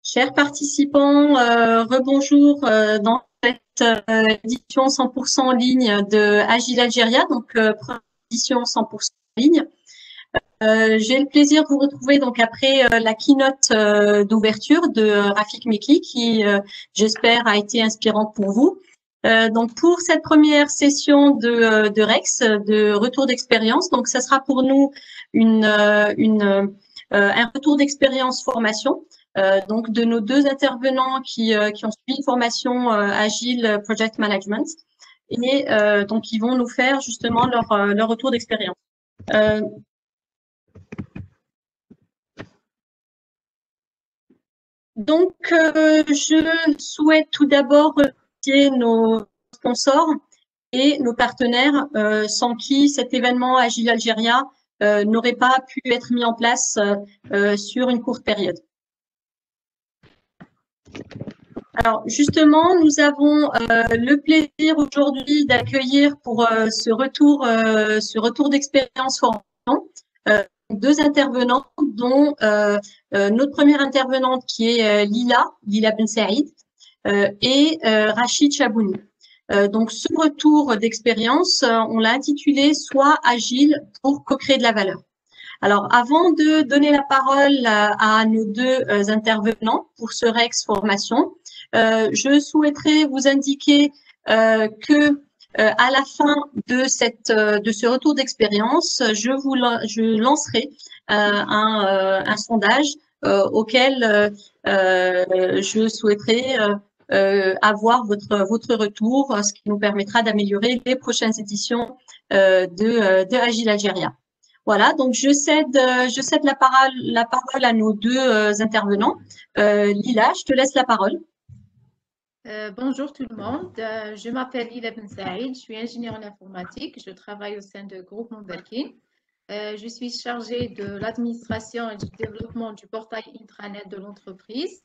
Chers participants, rebonjour dans cette édition 100% en ligne de Agile Algéria, donc première édition 100% en ligne. J'ai le plaisir de vous retrouver donc après la keynote d'ouverture de Rafik Mekki qui, j'espère, a été inspirante pour vous. Donc pour cette première session de Rex, de retour d'expérience, donc ça sera pour nous un retour d'expérience formation. Donc de nos deux intervenants qui ont suivi une formation Agile Project Management et donc ils vont nous faire justement leur retour d'expérience. Donc je souhaite tout d'abord remercier nos sponsors et nos partenaires sans qui cet événement Agile Algéria n'aurait pas pu être mis en place sur une courte période. Alors justement, nous avons le plaisir aujourd'hui d'accueillir pour ce retour d'expérience formation deux intervenants, dont notre première intervenante qui est Lila Ben Saïd et Rachid Chabouni. Donc ce retour d'expérience, on l'a intitulé « Sois agile pour co-créer de la valeur ». Alors, avant de donner la parole à nos deux intervenants pour ce REX formation, je souhaiterais vous indiquer que à la fin de ce retour d'expérience, je lancerai un sondage auquel je souhaiterais avoir votre retour, ce qui nous permettra d'améliorer les prochaines éditions de Agile Algéria. Voilà, donc je cède la parole à nos deux intervenants. Lila, je te laisse la parole. Bonjour tout le monde, je m'appelle Lila Ben Saïd, je suis ingénieure en informatique, je travaille au sein de Groupe Mondelkin. Je suis chargée de l'administration et du développement du portail intranet de l'entreprise,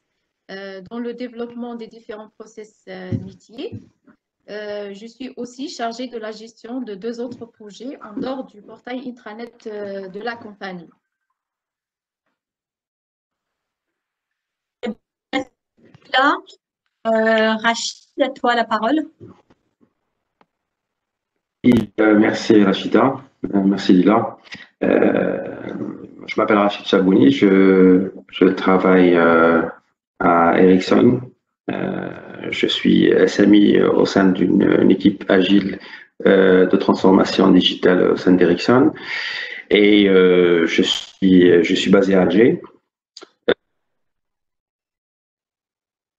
dans le développement des différents process métiers. Je suis aussi chargée de la gestion de deux autres projets en dehors du portail intranet de la compagnie. Là, Rachid, à toi la parole. Merci Rachida, merci Lila. Je m'appelle Rachid Chabouni, je travaille à Ericsson. Je suis SMI au sein d'une équipe agile de transformation digitale au sein d'Ericsson et je suis basé à Alger.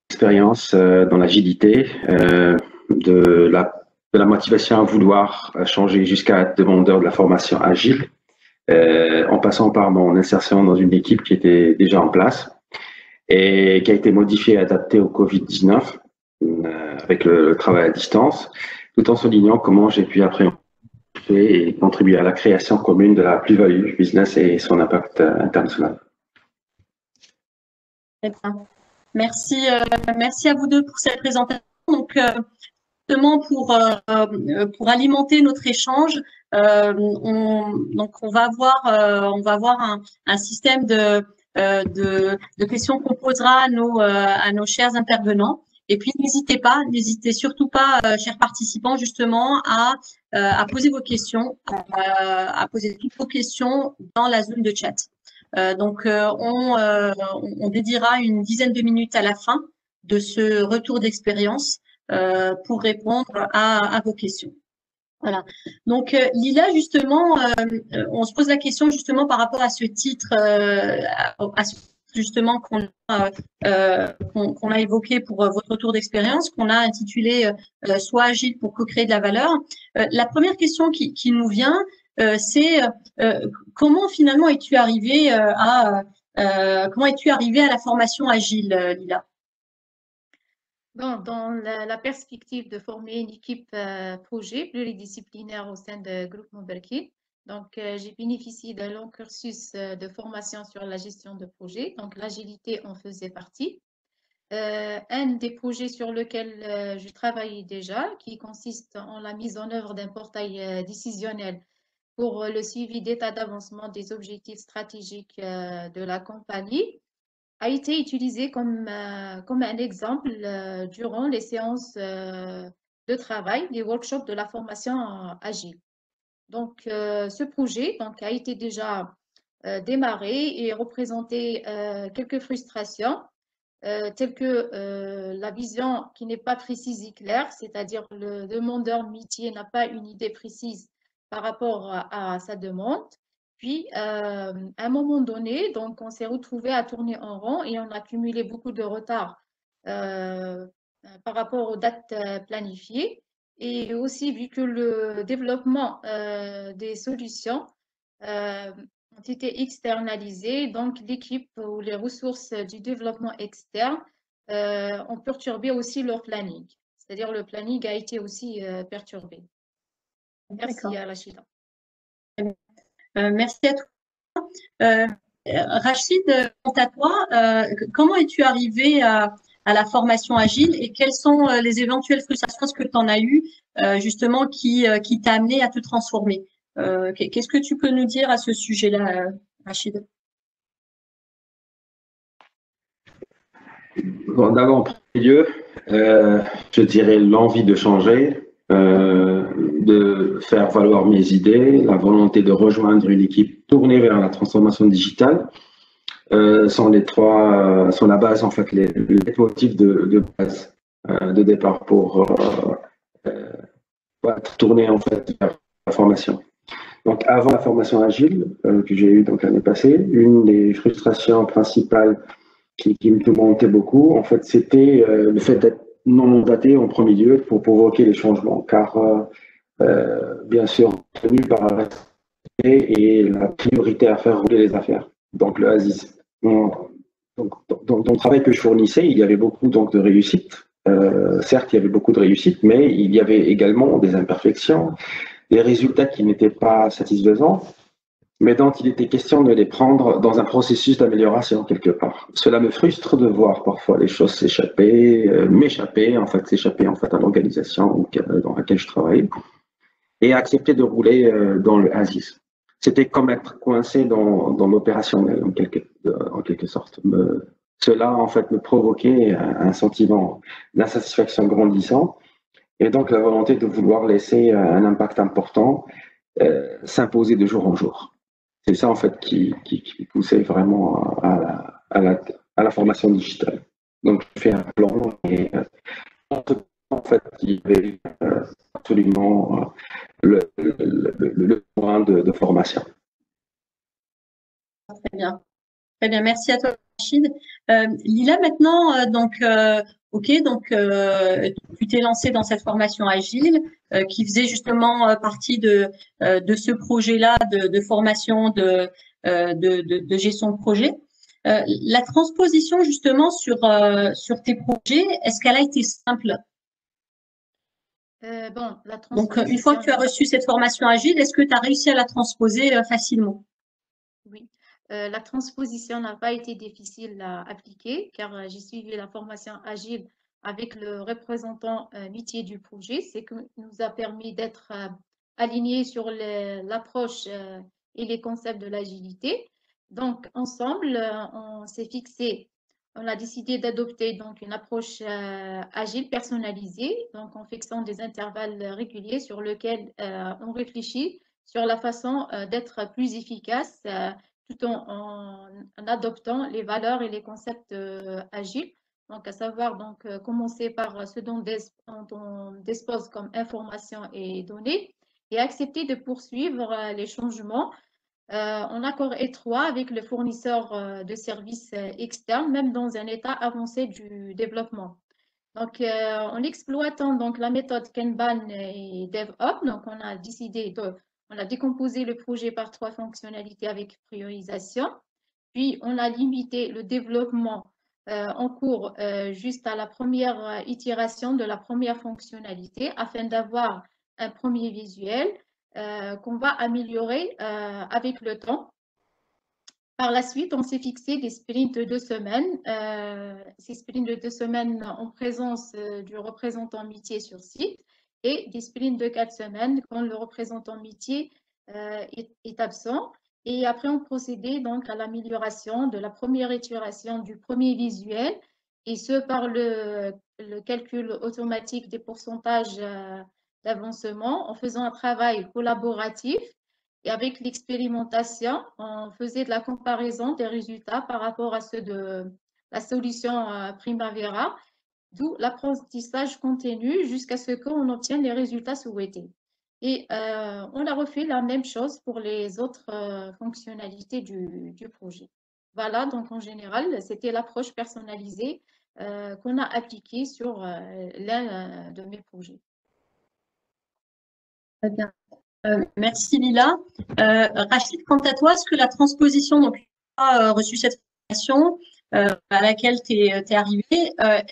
Expérience dans l'agilité, de la motivation à vouloir changer jusqu'à être demandeur de la formation agile, en passant par mon insertion dans une équipe qui était déjà en place et qui a été modifiée et adaptée au Covid-19 avec le travail à distance, tout en soulignant comment j'ai pu appréhender et contribuer à la création commune de la plus-value du business et son impact international. Très bien. Merci à vous deux pour cette présentation. Donc, justement, pour alimenter notre échange, on va avoir un système de questions qu'on posera à nos chers intervenants. Et puis, n'hésitez surtout pas, chers participants, justement, à poser vos questions, à poser toutes vos questions dans la zone de chat. Donc, on dédiera une dizaine de minutes à la fin de ce retour d'expérience pour répondre à vos questions. Voilà. Donc, Lila, justement, on se pose la question justement par rapport à ce titre, justement qu'on a évoqué pour votre retour d'expérience, qu'on a intitulé « Sois agile pour co-créer de la valeur ». La première question qui nous vient, c'est comment finalement es-tu arrivé à la formation agile, Lila? Bon, dans la perspective de former une équipe projet pluridisciplinaire au sein de Groupe Mondelkin, donc j'ai bénéficié d'un long cursus de formation sur la gestion de projet, donc l'agilité en faisait partie. Un des projets sur lequel je travaille déjà, qui consiste en la mise en œuvre d'un portail décisionnel pour le suivi d'état d'avancement des objectifs stratégiques de la compagnie, a été utilisé comme un exemple durant les séances de travail des workshops de la formation agile. Donc, ce projet donc, a été déjà démarré et représenté quelques frustrations, telles que la vision qui n'est pas précise et claire, c'est-à-dire le demandeur métier n'a pas une idée précise par rapport à sa demande. Puis, à un moment donné, donc, on s'est retrouvé à tourner en rond et on a accumulé beaucoup de retard par rapport aux dates planifiées. Et aussi, vu que le développement des solutions ont été externalisées, donc l'équipe ou les ressources du développement externe ont perturbé aussi leur planning. C'est-à-dire le planning a été aussi perturbé. Merci, Rachida. Merci à toi. Rachid, quant à toi, comment es-tu arrivé à la formation agile et quelles sont les éventuelles frustrations que tu en as eues justement qui t'a amené à te transformer? Qu'est-ce que tu peux nous dire à ce sujet-là, Rachid? Bon, d'abord, en premier lieu, je dirais l'envie de changer, de faire valoir mes idées, la volonté de rejoindre une équipe tournée vers la transformation digitale. Sont la base, en fait, les motifs de base, de départ pour tourner, en fait, vers la formation. Donc, avant la formation agile que j'ai eue l'année passée, une des frustrations principales qui me tourmentait beaucoup, en fait, c'était le fait d'être non mandaté en premier lieu pour provoquer les changements, car bien sûr, tenu par la et la priorité à faire rouler les affaires, donc le ASIS. Donc, dans le travail que je fournissais, il y avait beaucoup de réussites. Certes, il y avait beaucoup de réussites, mais il y avait également des imperfections, des résultats qui n'étaient pas satisfaisants, mais dont il était question de les prendre dans un processus d'amélioration quelque part. Cela me frustre de voir parfois les choses s'échapper à l'organisation dans laquelle je travaille, et accepter de rouler dans le ASIS. C'était comme être coincé dans l'opérationnel en quelque sorte. Cela en fait me provoquait un sentiment d'insatisfaction grandissant, et donc la volonté de vouloir laisser un impact important s'imposer de jour en jour. C'est ça en fait qui poussait vraiment à la formation digitale. Donc je fais un plan et en fait il y avait absolument le point de formation. Très bien. Très bien, merci à toi, Rachid. Lila, maintenant, tu t'es lancée dans cette formation agile qui faisait justement partie de ce projet-là de formation de gestion de projet. La transposition justement sur tes projets, est-ce qu'elle a été simple? Donc, une fois que tu as reçu cette formation agile, est-ce que tu as réussi à la transposer facilement? Oui. La transposition n'a pas été difficile à appliquer car j'ai suivi la formation agile avec le représentant métier du projet, ce qui nous a permis d'être alignés sur l'approche et les concepts de l'agilité. Donc, ensemble, on s'est fixé, on a décidé d'adopter donc une approche agile personnalisée, donc en fixant des intervalles réguliers sur lesquels on réfléchit sur la façon d'être plus efficace tout en adoptant les valeurs et les concepts agiles. Donc, à savoir, commencer par ce dont on dispose comme information et données et accepter de poursuivre les changements en accord étroit avec le fournisseur de services externes, même dans un état avancé du développement. Donc, en exploitant la méthode Kanban et DevOps, on a décidé on a décomposé le projet par 3 fonctionnalités avec priorisation. Puis, on a limité le développement en cours juste à la première itération de la première fonctionnalité afin d'avoir un premier visuel qu'on va améliorer avec le temps. Par la suite, on s'est fixé des sprints de 2 semaines. Ces sprints de 2 semaines en présence du représentant métier sur site et des sprints de 4 semaines quand le représentant métier est absent. Et après, on procédait donc à l'amélioration de la première itération du premier visuel, et ce par le calcul automatique des pourcentages d'avancement en faisant un travail collaboratif. Et avec l'expérimentation, on faisait de la comparaison des résultats par rapport à ceux de la solution Primavera, d'où l'apprentissage continu jusqu'à ce qu'on obtienne les résultats souhaités. Et on a refait la même chose pour les autres fonctionnalités du projet. Voilà, donc en général, c'était l'approche personnalisée qu'on a appliquée sur l'un de mes projets. Très bien. Merci Lila. Rachid, quant à toi, est-ce que la transposition, donc tu as reçu cette formation à laquelle tu es arrivé,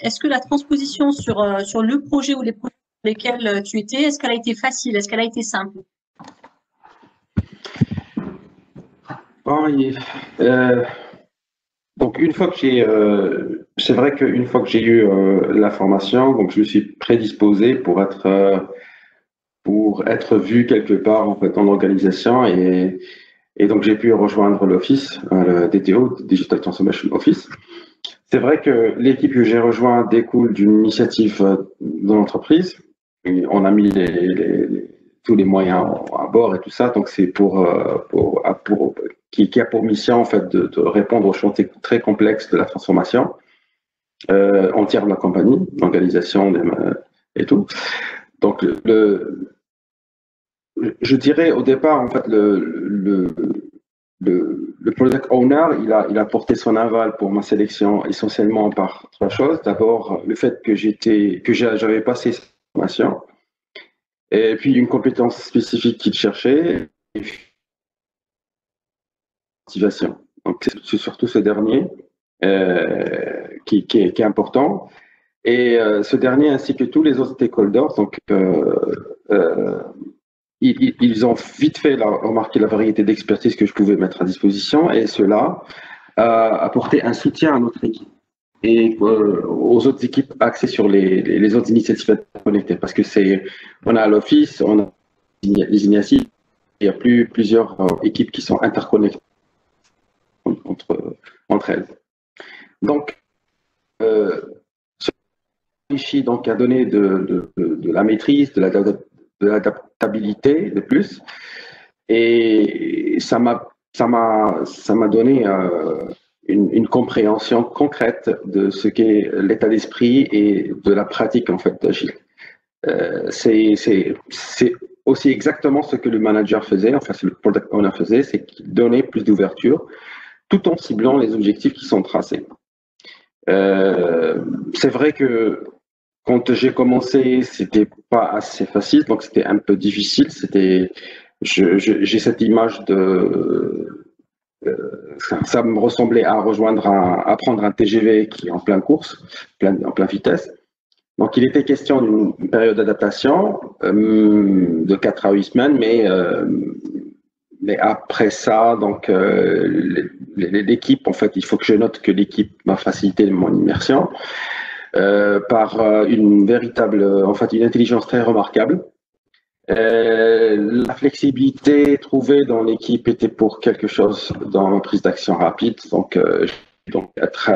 est-ce que la transposition sur le projet ou les projets sur lesquels tu étais, est-ce qu'elle a été facile, est-ce qu'elle a été simple? Donc une fois que c'est vrai qu'une fois que j'ai eu la formation, donc je me suis prédisposé pour être vu quelque part en fait en organisation et donc j'ai pu rejoindre l'office, le DTO, Digital Transformation Office. C'est vrai que l'équipe que j'ai rejoint découle d'une initiative de l'entreprise. On a mis tous les moyens à bord et tout ça, donc c'est qui a pour mission en fait de répondre aux chantiers très complexes de la transformation entière de la compagnie, l'organisation et tout. Donc je dirais au départ en fait le product owner, il a porté son aval pour ma sélection essentiellement par 3 choses. D'abord, le fait que j'avais passé cette formation, et puis une compétence spécifique qu'il cherchait, et puis motivation. Donc c'est surtout ce dernier qui est important. Et ce dernier ainsi que tous les autres stakeholders, donc ils ont vite fait remarquer la variété d'expertise que je pouvais mettre à disposition, et cela a apporté un soutien à notre équipe et aux autres équipes axées sur les autres initiatives connectées. Parce que on a l'office, on a les initiatives, il y a plusieurs équipes qui sont interconnectées entre elles. Donc, ce donc a donné de la maîtrise, de l'adaptabilité de plus, et ça m'a donné une compréhension concrète de ce qu'est l'état d'esprit et de la pratique en fait d'Agile. C'est aussi exactement ce que le manager faisait, enfin ce que le product owner faisait, c'est qu'il donnait plus d'ouverture tout en ciblant les objectifs qui sont tracés. C'est vrai que quand j'ai commencé, c'était pas assez facile, donc c'était un peu difficile. J'ai cette image ça me ressemblait à prendre un TGV qui est en pleine course, en pleine vitesse. Donc il était question d'une période d'adaptation de 4 à 8 semaines, mais après ça, donc l'équipe, en fait, il faut que je note que l'équipe m'a facilité mon immersion. Par une intelligence très remarquable. La flexibilité trouvée dans l'équipe était pour quelque chose dans la prise d'action rapide, donc être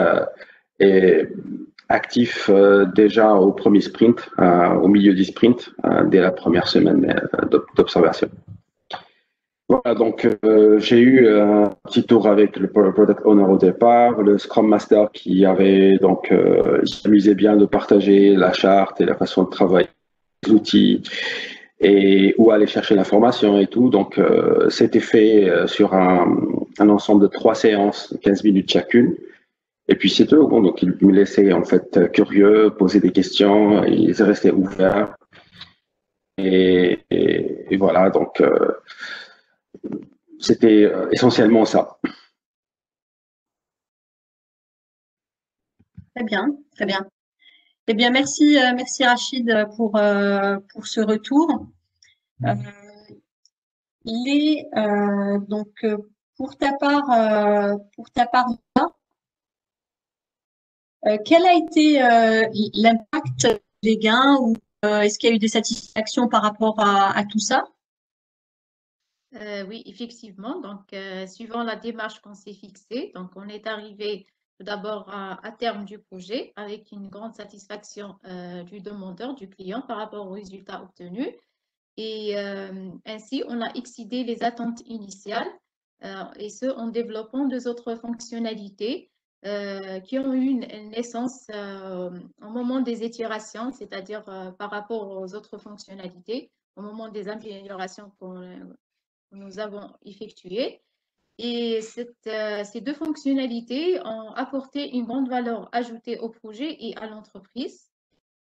actif déjà au premier sprint, au milieu du sprint, dès la première semaine d'observation. Voilà, donc j'ai eu un petit tour avec le product owner au départ, le Scrum Master qui avait donc il s'amusait bien de partager la charte et la façon de travailler, les outils et où aller chercher l'information et tout. Donc c'était fait sur un ensemble de 3 séances, 15 minutes chacune. Et puis c'est tout. Bon, donc il me laissait en fait curieux, poser des questions, ils restaient ouverts. Et voilà, donc c'était essentiellement ça. Très bien, très bien. Eh bien, merci Rachid pour ce retour. Donc pour ta part, quel a été l'impact des gains ou est-ce qu'il y a eu des satisfactions par rapport à tout ça? Oui, effectivement. Donc, suivant la démarche qu'on s'est fixée, donc on est arrivé tout d'abord à terme du projet avec une grande satisfaction du demandeur, du client par rapport aux résultats obtenus. Et ainsi, on a excédé les attentes initiales et ce, en développant deux autres fonctionnalités qui ont eu une naissance au moment des itérations, c'est-à-dire par rapport aux autres fonctionnalités, au moment des améliorations que nous avons effectuées. Et ces deux fonctionnalités ont apporté une grande valeur ajoutée au projet et à l'entreprise.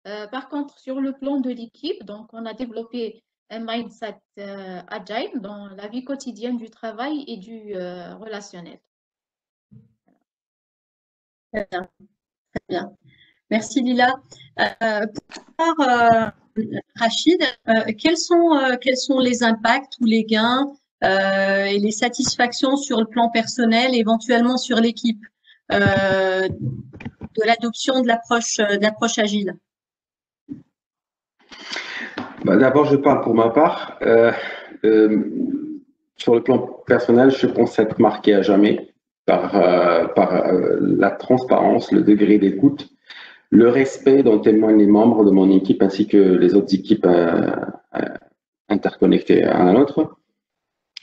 Par contre, sur le plan de l'équipe, donc on a développé un mindset agile dans la vie quotidienne du travail et du relationnel. Très bien, très bien. Merci Lila. Rachid, quels sont les impacts ou les gains et les satisfactions sur le plan personnel, éventuellement sur l'équipe, de l'adoption de l'approche agile? D'abord, je parle pour ma part. Sur le plan personnel, je pense être marqué à jamais par la transparence, le degré d'écoute, le respect dont témoignent les membres de mon équipe ainsi que les autres équipes interconnectées à un autre.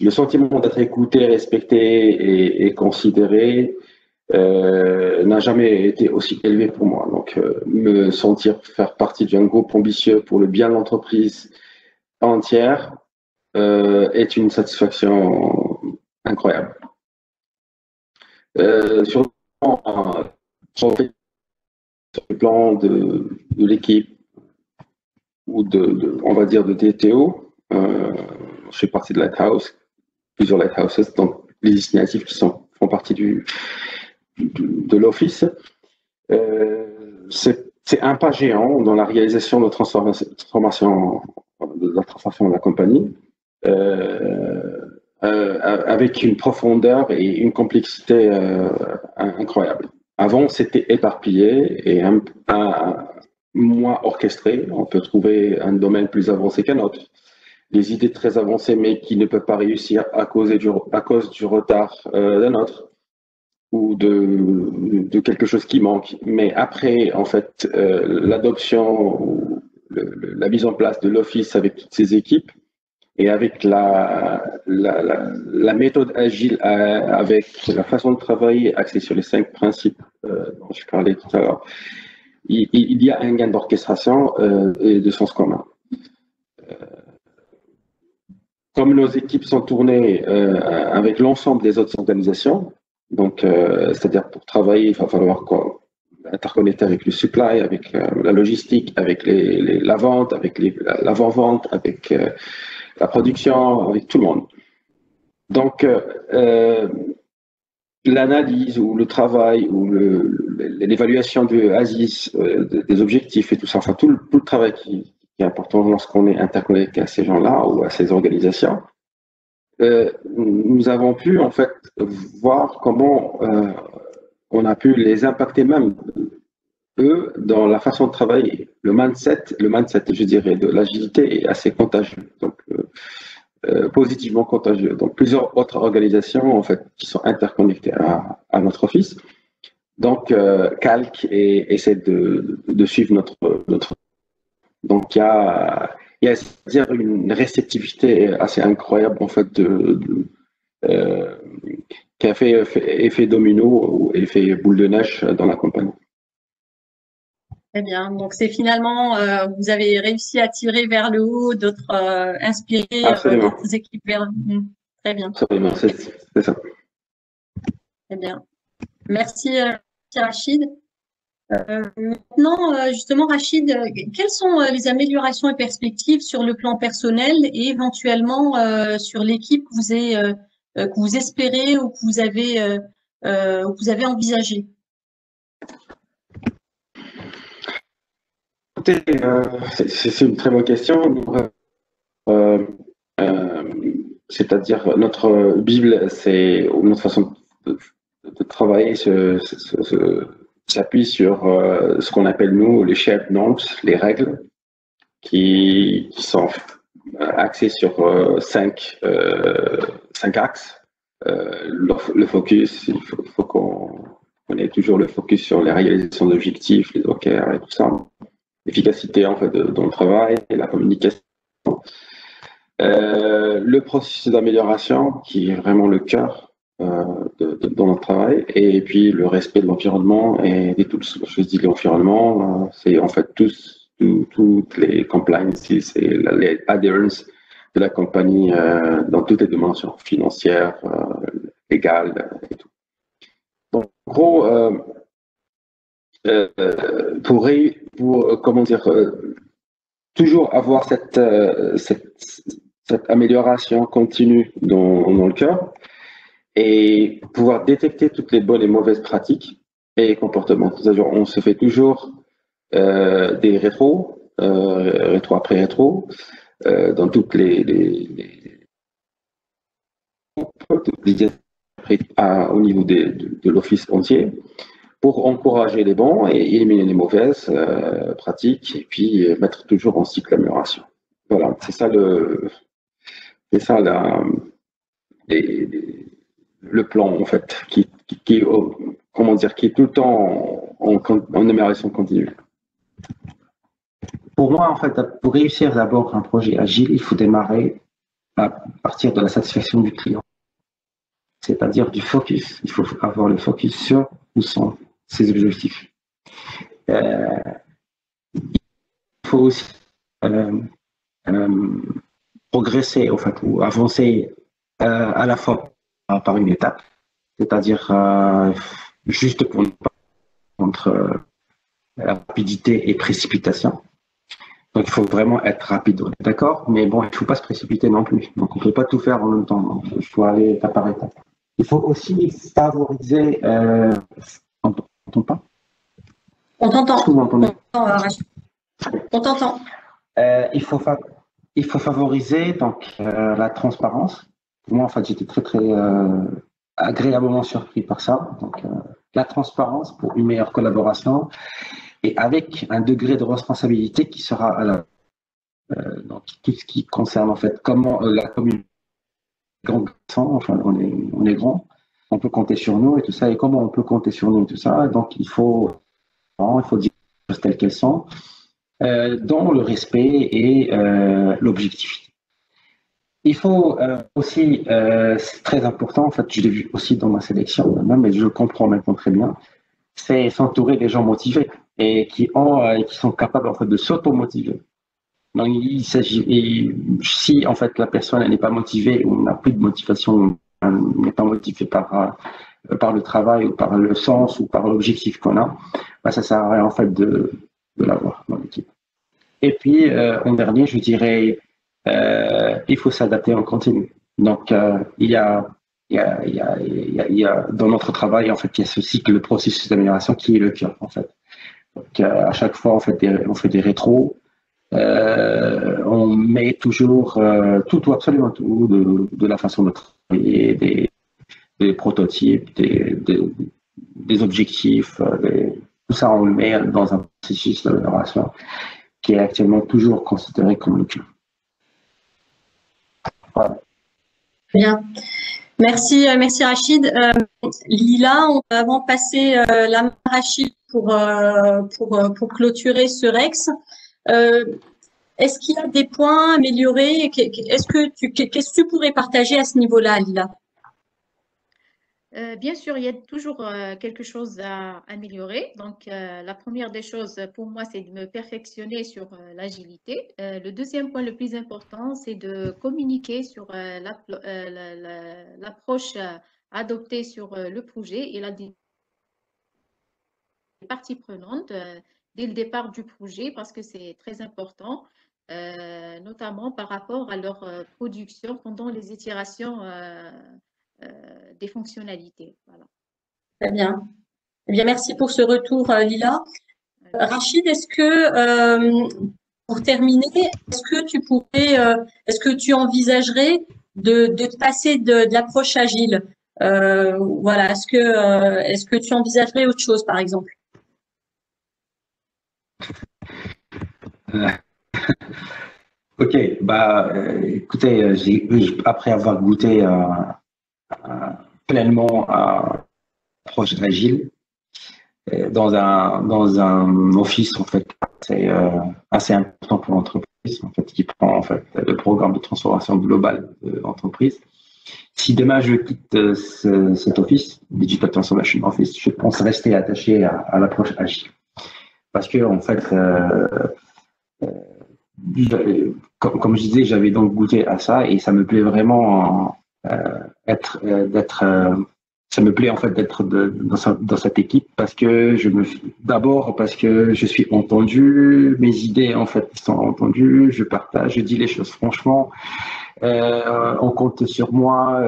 Le sentiment d'être écouté, respecté et considéré n'a jamais été aussi élevé pour moi. Donc, me sentir faire partie d'un groupe ambitieux pour le bien de l'entreprise entière est une satisfaction incroyable. Sur le plan de l'équipe ou on va dire de DTO, je fais partie de Lighthouse, plusieurs Lighthouses, donc les initiatives qui font partie de l'Office. C'est un pas géant dans la réalisation de la transformation de la compagnie, avec une profondeur et une complexité incroyable. Avant, c'était éparpillé et moins orchestré. On peut trouver un domaine plus avancé qu'un autre. Des idées très avancées, mais qui ne peuvent pas réussir à cause du retard d'un autre ou de quelque chose qui manque. Mais après, en fait, l'adoption, la mise en place de l'Office avec toutes ses équipes et avec la méthode agile, avec la façon de travailler axée sur les 5 principes dont je parlais tout à l'heure, il y a un gain d'orchestration et de sens commun. Comme nos équipes sont tournées avec l'ensemble des autres organisations, donc c'est-à-dire pour travailler, il va falloir interconnecter avec le supply, avec la logistique, avec la vente, avec l'avant-vente, avec la production, avec tout le monde. Donc l'analyse ou le travail ou l'évaluation de ASIS, des objectifs et tout ça, enfin tout le travail qui est important lorsqu'on est interconnecté à ces gens-là ou à ces organisations, nous avons pu en fait voir comment on a pu les impacter même eux dans la façon de travailler. Le mindset, je dirais, de l'agilité est assez contagieux, donc positivement contagieux. Donc plusieurs autres organisations en fait qui sont interconnectées à notre Office, donc calquent et essaient de suivre notre. Donc il y a dire une réceptivité assez incroyable en fait qui a fait effet domino ou effet boule de neige dans la compagnie. Très bien. Donc c'est finalement vous avez réussi à tirer vers le haut d'autres inspirer d'autres équipes vers. Très bien. Absolument, c'est ça. Très bien. Merci Rachid. Maintenant, justement, Rachid, quelles sont les améliorations et perspectives sur le plan personnel et éventuellement sur l'équipe que vous espérez ou que vous avez envisagé? C'est une très bonne question. c'est-à-dire notre Bible, c'est notre façon de travailler s'appuie sur ce qu'on appelle nous les shared norms, les règles qui sont axées sur cinq axes. Le focus, il faut qu'on ait toujours le focus sur les réalisations d'objectifs, les OKR et tout ça. L'efficacité en fait dans le travail et la communication. Le processus d'amélioration qui est vraiment le cœur dans notre travail, et puis le respect de l'environnement et des tools. Je dis l'environnement, c'est en fait toutes les compliances et les adherence de la compagnie dans toutes les dimensions, financières, légales et tout. Donc, en gros, pour comment dire, toujours avoir cette amélioration continue dans le cœur et pouvoir détecter toutes les bonnes et mauvaises pratiques et comportements. C'est-à-dire, on se fait toujours des rétro après rétro, dans toutes au niveau de l'office entier, pour encourager les bons et éliminer les mauvaises pratiques, et puis mettre toujours en cycle d'amélioration. Voilà, c'est ça le plan en fait, qui comment dire, qui est tout le temps en amélioration continue. Pour moi, en fait, pour réussir d'abord un projet agile, il faut démarrer à partir de la satisfaction du client, c'est-à-dire du focus. Il faut avoir le focus sur où sont ses objectifs. Il faut aussi progresser, en fait, ou avancer à la fois par une étape, c'est-à-dire juste pour entre rapidité et précipitation. Donc, il faut vraiment être rapide, d'accord? Mais bon, il ne faut pas se précipiter non plus. Donc, on ne peut pas tout faire en même temps. Donc, il faut aller étape par étape. Il faut aussi favoriser... on t'entend pas? On t'entend. On t'entend. Il faut favoriser donc, la transparence. Pour moi, en fait, j'étais très agréablement surpris par ça. Donc, la transparence pour une meilleure collaboration et avec un degré de responsabilité qui sera à la donc tout ce qui concerne en fait comment la communauté enfin on est grand, on peut compter sur nous et tout ça, et comment on peut compter sur nous et tout ça. Donc il faut dire les choses telles qu'elles sont, dans le respect et l'objectivité. Il faut aussi, c'est très important, en fait, je l'ai vu aussi dans ma sélection, mais je le comprends maintenant très bien, c'est s'entourer des gens motivés et qui sont capables en fait de s'auto-motiver. Donc il s'agit, si en fait la personne n'est pas motivée ou n'a plus de motivation, n'est pas motivée par le travail ou par le sens ou par l'objectif qu'on a, bah, ça sert à rien en fait de l'avoir dans l'équipe. Et puis en dernier, je dirais, il faut s'adapter en continu. Donc il y a dans notre travail en fait il y a ce cycle, le processus d'amélioration qui est le cœur en fait. Donc à chaque fois on fait des rétros, on met toujours absolument tout de la façon de travailler, des prototypes, des objectifs, tout ça on le met dans un processus d'amélioration qui est actuellement toujours considéré comme le cœur. Voilà. Bien. Merci Rachid. Lila, on va avant passer la main à Rachid pour clôturer ce Rex. Est-ce qu'il y a des points améliorés? Qu'est-ce que tu pourrais partager à ce niveau-là, Lila? Bien sûr, il y a toujours quelque chose à améliorer. Donc, la première des choses pour moi, c'est de me perfectionner sur l'agilité. Le deuxième point le plus important, c'est de communiquer sur l'approche adoptée sur le projet et des parties prenantes dès le départ du projet, parce que c'est très important, notamment par rapport à leur production pendant les itérations des fonctionnalités. Voilà. Très bien. Eh bien, merci pour ce retour, Lila. Rachid, est-ce que, pour terminer, est-ce que tu envisagerais de passer de l'approche agile? Voilà, est-ce que tu envisagerais autre chose, par exemple? Ok, bah, écoutez, après avoir goûté pleinement à l'approche agile, dans un office en fait assez important pour l'entreprise, en fait, qui prend en fait le programme de transformation globale de l'entreprise. Si demain je quitte cet office, Digital Transformation Office, je pense rester attaché à l'approche agile, parce que en fait, comme je disais, j'avais donc goûté à ça et ça me plaît vraiment ça me plaît en fait d'être dans cette équipe parce que d'abord parce que je suis entendu, mes idées en fait sont entendues, je partage, je dis les choses franchement, on compte sur moi,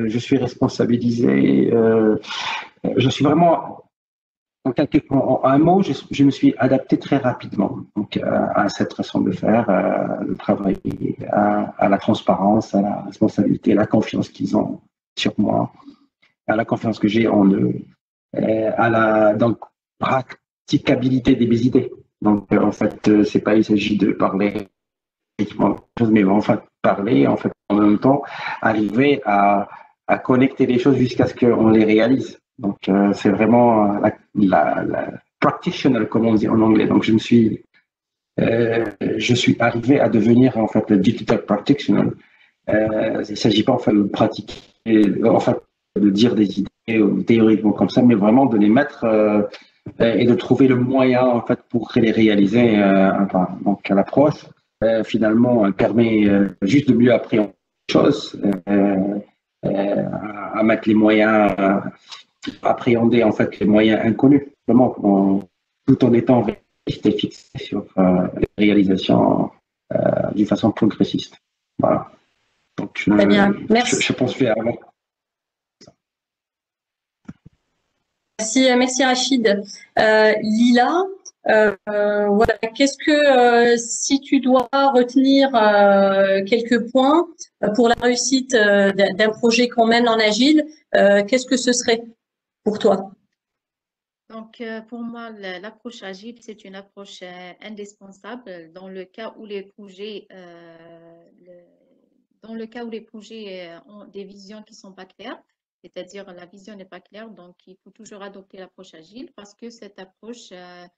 je suis responsabilisé, je suis vraiment en un mot, je me suis adapté très rapidement donc, à cette façon de faire, de travailler, à la transparence, à la responsabilité, à la confiance qu'ils ont sur moi, à la confiance que j'ai en eux, à la donc, praticabilité des mes idées. Donc, en fait, c'est pas, il s'agit de parler, mais en fait, parler, en fait, en même temps, arriver à connecter les choses jusqu'à ce qu'on les réalise. Donc, c'est vraiment la practitioner, comme on dit en anglais. Donc, je suis arrivé à devenir, en fait, le digital practitioner. Il ne s'agit pas, en fait, de pratiquer, en fait, de dire des idées théoriquement comme ça, mais vraiment de les mettre et de trouver le moyen, en fait, pour les réaliser. Donc, l'approche, finalement, permet juste de mieux appréhender les choses, à mettre les moyens, appréhender en fait les moyens inconnus, vraiment, tout en étant resté fixé sur les réalisations d'une façon progressiste. Voilà. Donc, Très bien, merci. Je pense faire avant. Merci Rachid. Lila, voilà, qu'est-ce que si tu dois retenir quelques points pour la réussite d'un projet qu'on mène en agile, qu'est-ce que ce serait pour toi? Donc, pour moi, l'approche agile, c'est une approche indispensable dans le cas où les projets, ont des visions qui ne sont pas claires, c'est-à-dire la vision n'est pas claire, donc il faut toujours adopter l'approche agile parce que cette approche, ce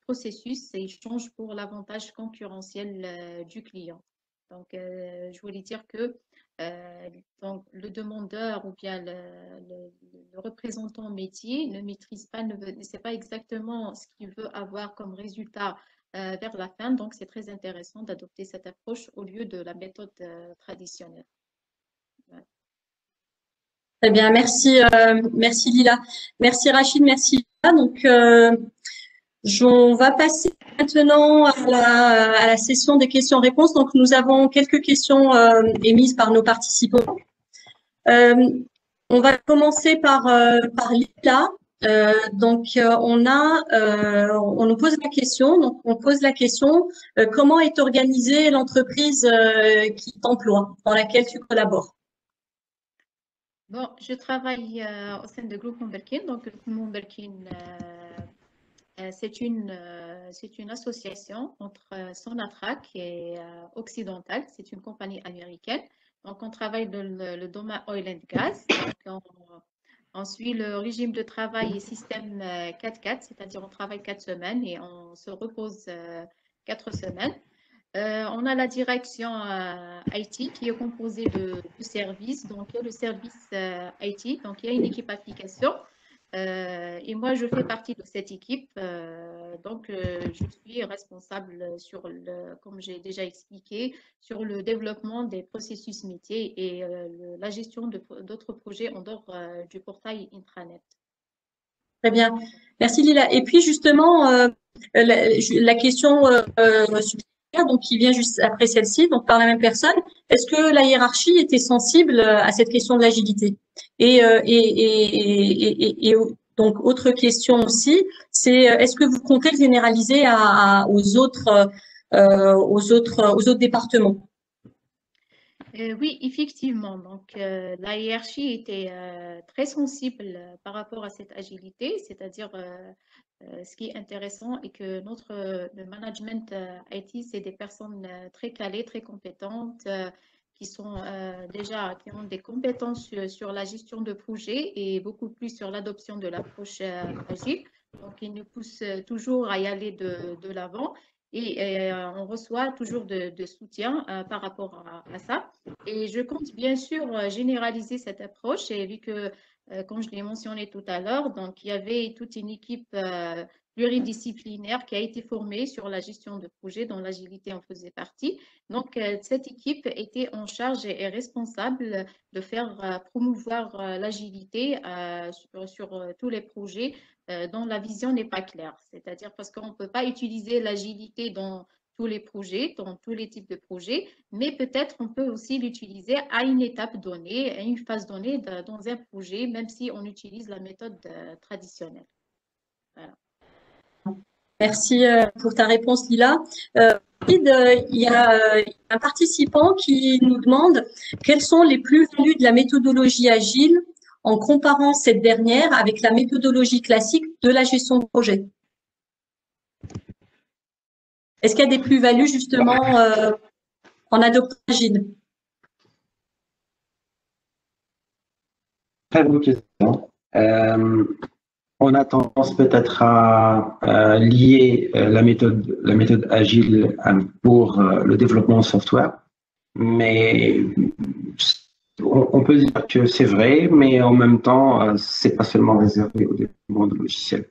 processus, il change pour l'avantage concurrentiel du client. Donc, je voulais dire que donc, le demandeur ou bien le représentant métier ne maîtrise pas, ne sait pas exactement ce qu'il veut avoir comme résultat vers la fin. Donc, c'est très intéressant d'adopter cette approche au lieu de la méthode traditionnelle. Ouais. Très bien, merci Lila. Merci Rachid, merci Lila. Donc, on va passer maintenant à la session des questions-réponses. Donc, nous avons quelques questions émises par nos participants. On va commencer par Lila. On nous pose la question. Donc, on pose la question comment est organisée l'entreprise qui t'emploie, dans laquelle tu collabores? Bon, je travaille au sein de Groupe Montberkin. Donc, le Groupe Montberkin, c'est une association entre Sonatrach et Occidental. C'est une compagnie américaine. Donc, on travaille dans le domaine oil and gas. Donc, on suit le régime de travail et système 4-4, c'est-à-dire on travaille 4 semaines et on se repose 4 semaines. On a la direction IT qui est composée de services. Donc, il y a le service IT, donc il y a une équipe application. Et moi, je fais partie de cette équipe. Je suis responsable comme j'ai déjà expliqué, sur le développement des processus métiers et la gestion d'autres projets en dehors du portail intranet. Très bien. Merci Lila. Et puis justement, la question donc qui vient juste après celle-ci, donc par la même personne, est-ce que la hiérarchie était sensible à cette question de l'agilité? Et donc autre question aussi, c'est est-ce que vous comptez le généraliser aux autres départements? Oui, effectivement. Donc, la hiérarchie était très sensible par rapport à cette agilité, c'est-à-dire ce qui est intéressant est que le management IT, c'est des personnes très calées, très compétentes, qui sont qui ont des compétences sur la gestion de projets et beaucoup plus sur l'adoption de l'approche agile. Donc, ils nous poussent toujours à y aller de l'avant et on reçoit toujours de soutien par rapport à ça. Et je compte bien sûr généraliser cette approche et vu que, comme je l'ai mentionné tout à l'heure, donc il y avait toute une équipe pluridisciplinaire qui a été formée sur la gestion de projet dont l'agilité en faisait partie. Donc cette équipe était en charge et est responsable de faire promouvoir l'agilité sur tous les projets dont la vision n'est pas claire. C'est-à-dire parce qu'on ne peut pas utiliser l'agilité dans tous les projets, dans tous les types de projets, mais peut-être on peut aussi l'utiliser à une étape donnée, à une phase donnée dans un projet, même si on utilise la méthode traditionnelle. Voilà. Merci pour ta réponse, Lila. Il y a un participant qui nous demande quelles sont les plus-values de la méthodologie agile en comparant cette dernière avec la méthodologie classique de la gestion de projet. Est-ce qu'il y a des plus-values justement en adoptant agile? Très bonne question. On a tendance peut-être à lier la méthode agile pour le développement de software, mais on peut dire que c'est vrai, mais en même temps, c'est pas seulement réservé au développement de logiciels.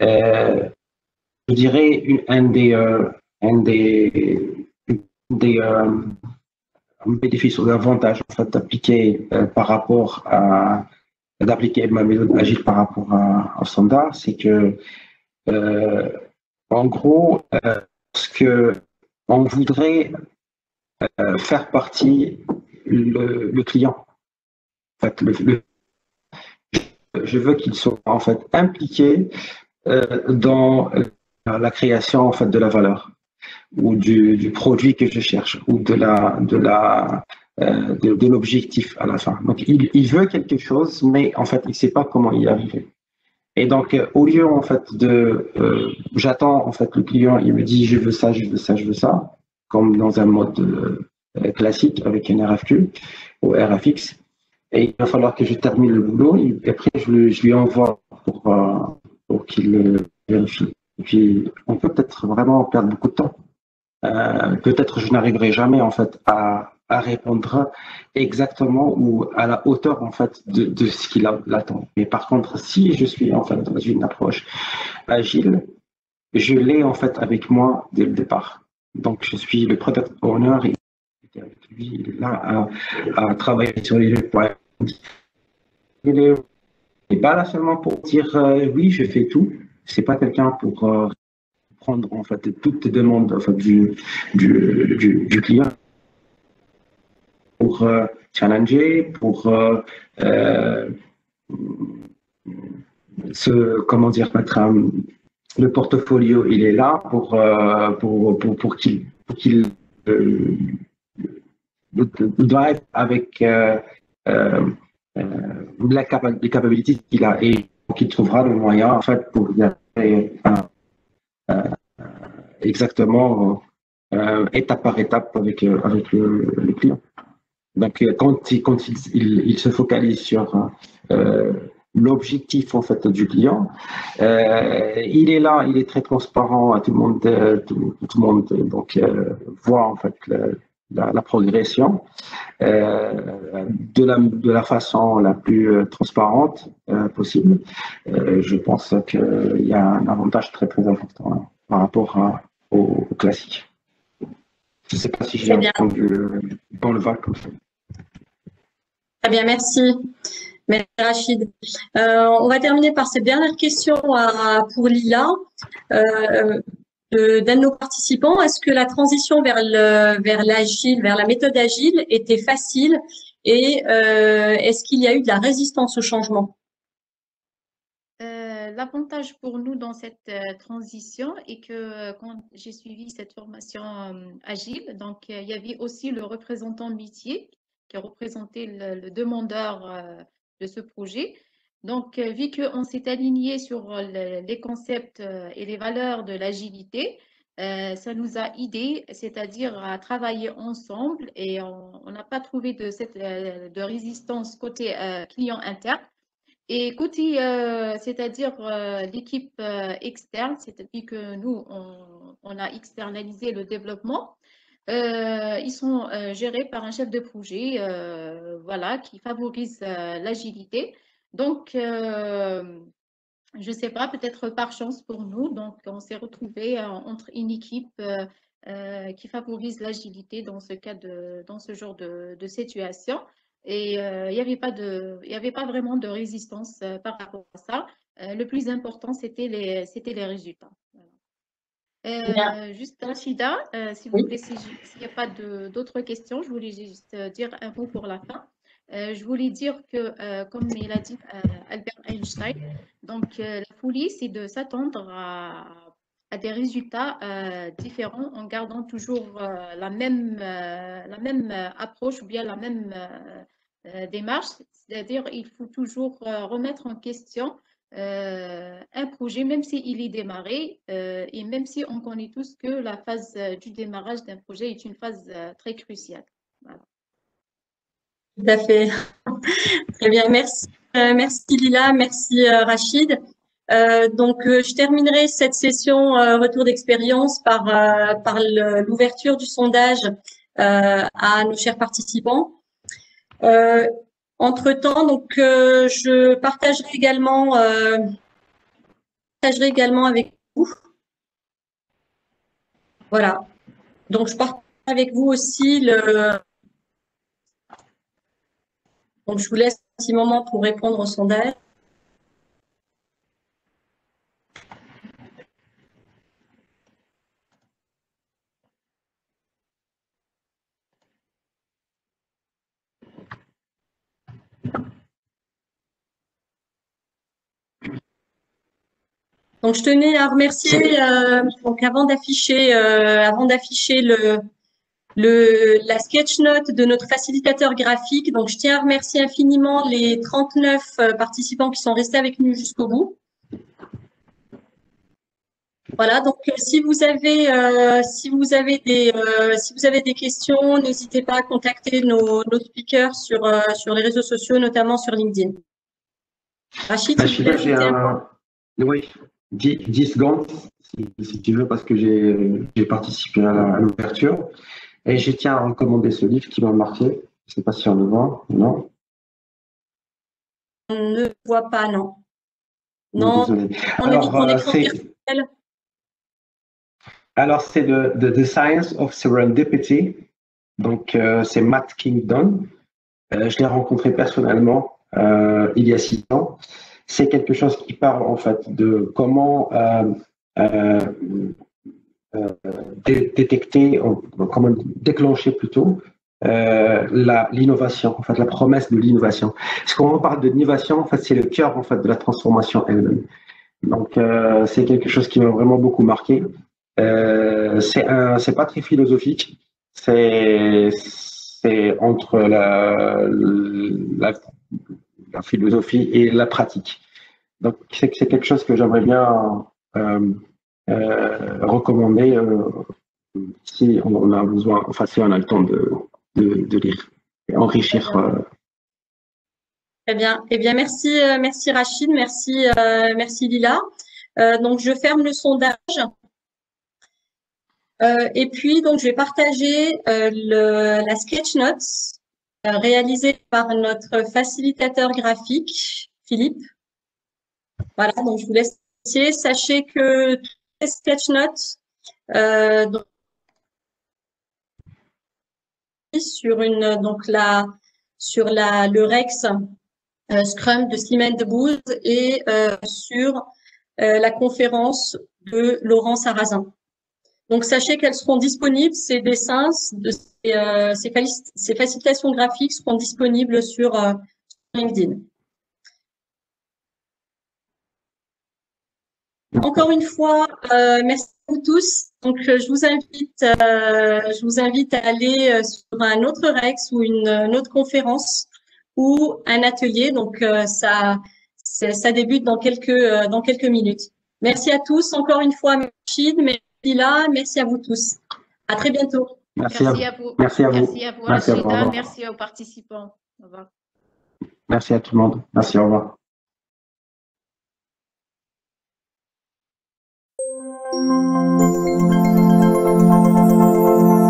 Je dirais un des bénéfices ou avantages en fait d'appliquer par rapport à d'appliquer ma méthode agile par rapport au standard, c'est que en gros, ce que on voudrait faire partie le client. En fait, je veux qu'il soit en fait impliqué dans la création en fait de la valeur ou du produit que je cherche ou de l'objectif à la fin. Donc il veut quelque chose, mais en fait il ne sait pas comment y arriver. Et donc au lieu en fait j'attends en fait le client, il me dit je veux ça, je veux ça, je veux ça, comme dans un mode classique avec un RFQ ou RFX. Et il va falloir que je termine le boulot et après je lui envoie pour qu'il vérifie. Et puis on peut peut-être vraiment perdre beaucoup de temps. Peut-être je n'arriverai jamais en fait à répondre exactement ou à la hauteur en fait de ce qu'il attend. Mais par contre, si je suis en fait dans une approche agile, je l'ai en fait avec moi dès le départ. Donc je suis le product owner et avec lui il est là à travailler sur les points. Il n'est pas là seulement pour dire oui je fais tout. C'est pas quelqu'un pour prendre en fait toutes les demandes en fait, du client pour challenger, pour comment dire, mettre le portfolio, il est là pour qu'il drive avec les capacités qu'il a et qu'il trouvera le moyen en fait pour y arriver exactement étape par étape avec le client. Donc quand il se focalise sur l'objectif en fait du client, il est là, il est très transparent à tout le monde, tout le monde donc voit en fait la progression de la façon la plus transparente possible. Je pense qu'il y a un avantage très très important par rapport au classique. Je ne sais pas si j'ai répondu dans le vague comme ça. Très bien, merci. Merci Rachid. On va terminer par cette dernière question pour Lila. D'un de nos participants, est-ce que la transition vers l'agile, vers la méthode agile était facile et est-ce qu'il y a eu de la résistance au changement? La l'avantage pour nous dans cette transition est que quand j'ai suivi cette formation agile, donc il y avait aussi le représentant métier qui représentait le demandeur de ce projet. Donc, vu qu'on s'est aligné sur les concepts et les valeurs de l'agilité, ça nous a aidés, c'est-à-dire à travailler ensemble et on n'a pas trouvé de résistance côté client interne. Et côté, c'est-à-dire l'équipe externe, c'est-à-dire que nous, on a externalisé le développement, ils sont gérés par un chef de projet, voilà, qui favorise l'agilité. Donc, je ne sais pas, peut-être par chance pour nous, donc on s'est retrouvés entre une équipe qui favorise l'agilité dans dans ce genre de situation. Et il n'y avait pas vraiment de résistance par rapport à ça. Le plus important, c'était les résultats. Voilà. Juste, Rachida, s'il vous plaît, s'il n'y a pas d'autres questions, je voulais juste dire un mot pour la fin. Je voulais dire que, comme il a dit Albert Einstein, donc la folie, c'est de s'attendre à des résultats différents en gardant toujours la même approche ou bien la même démarche. C'est-à-dire, il faut toujours remettre en question un projet, même s'il est démarré, et même si on connaît tous que la phase du démarrage d'un projet est une phase très cruciale. Voilà. Tout à fait. Très bien, merci. Merci Lila, merci Rachid. Je terminerai cette session retour d'expérience par l'ouverture du sondage à nos chers participants. Entre-temps, je partagerai également avec vous. Voilà. Donc, je partage avec vous aussi Donc, je vous laisse un petit moment pour répondre au sondage. Donc, je tenais à remercier, avant d'afficher la sketch note de notre facilitateur graphique. Donc, je tiens à remercier infiniment les 39 participants qui sont restés avec nous jusqu'au bout. Voilà, donc si vous avez des questions, n'hésitez pas à contacter nos speakers sur les réseaux sociaux, notamment sur LinkedIn. Rachid, j'ai oui, 10 secondes, si tu veux, parce que j'ai participé à l'ouverture. Et je tiens à recommander ce livre qui m'a marqué. Je ne sais pas si on le voit, non? On ne le voit pas, non. Non, désolé. Alors, c'est The Science of Serendipity. Donc, c'est Matt Kingdon. Je l'ai rencontré personnellement il y a 6 ans. C'est quelque chose qui parle en fait de comment détecter, comment déclencher plutôt l'innovation, en fait, la promesse de l'innovation. Parce qu'on parle de l'innovation, en fait, c'est le cœur en fait de la transformation elle-même. Donc, c'est quelque chose qui m'a vraiment beaucoup marqué. C'est pas très philosophique. C'est entre la philosophie et la pratique. Donc, c'est quelque chose que j'aimerais bien recommander si on a besoin, enfin, si on a le temps de lire et enrichir. Très bien. Eh bien, merci Rachid, merci Lila. Donc, je ferme le sondage. Et puis, donc, je vais partager la sketch notes réalisée par notre facilitateur graphique, Philippe. Voilà, donc je vous laisse essayer. Sachez que toutes les sketch notes sur le Rex Scrum de Slimane Debbouze et sur la conférence de Laurent Sarrazin. Donc, sachez qu'elles seront disponibles, ces dessins, ces facilitations graphiques seront disponibles sur LinkedIn. Encore une fois, merci à vous tous. Donc, je vous invite à aller sur un autre REX ou une autre conférence ou un atelier. Donc, ça débute dans quelques minutes. Merci à tous. Encore une fois, Rachid, merci Lila, merci à vous tous. À très bientôt. Merci à vous. Merci à vous. Merci à vous, Rachida. Merci aux participants. Au revoir. Merci à tout le monde. Merci, au revoir. Thank you.